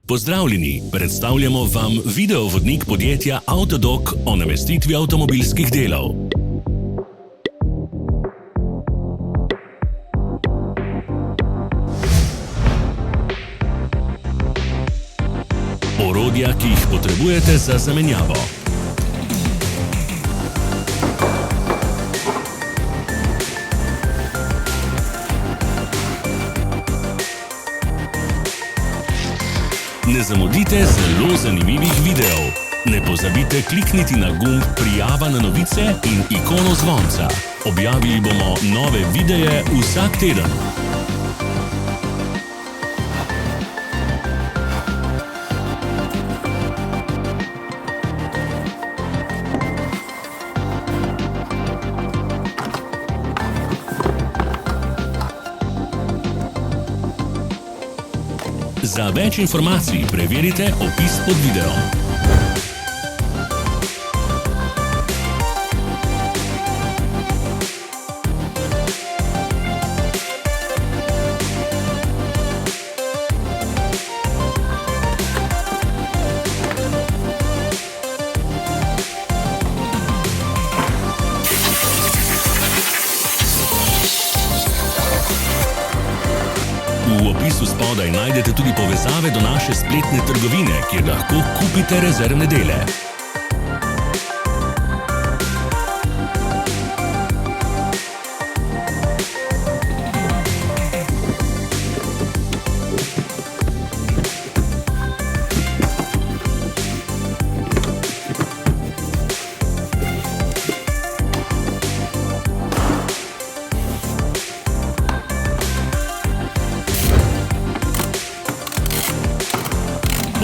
Pozdravljeni, predstavljamo vam videovodnik podjetja Autodoc o namestitvi avtomobilskih delov. Orodja, ki jih potrebujete za zamenjavo. Ne zamudite zelo zanimivih videov. Ne pozabite klikniti na gumb Prijava na novice in ikono zvonca. Objavili bomo nove videe vsak teden. Za več informacij preverite opis pod videom. V opisu spodaj najdete tudi povezave do naše spletne trgovine, kjer lahko kupite rezervne dele.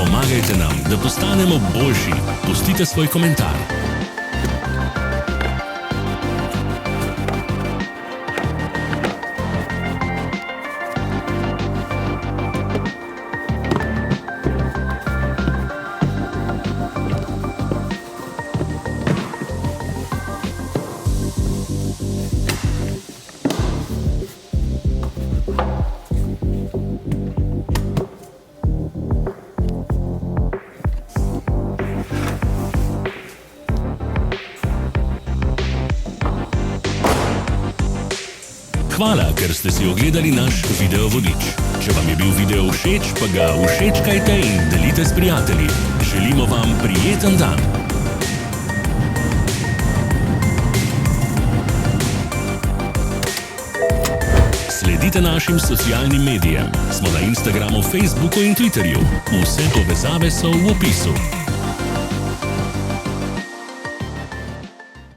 Pomagajte nam, da postanemo boljši. Pustite svoj komentar. Hvala, ker ste si ogledali naš videovodič. Če vam je bil video všeč, pa ga všečkajte in delite s prijatelji. Želimo vam prijeten dan. Sledite našim socialnim medijem. Smo na Instagramu, Facebooku in Twitterju. Vse povezave so v opisu.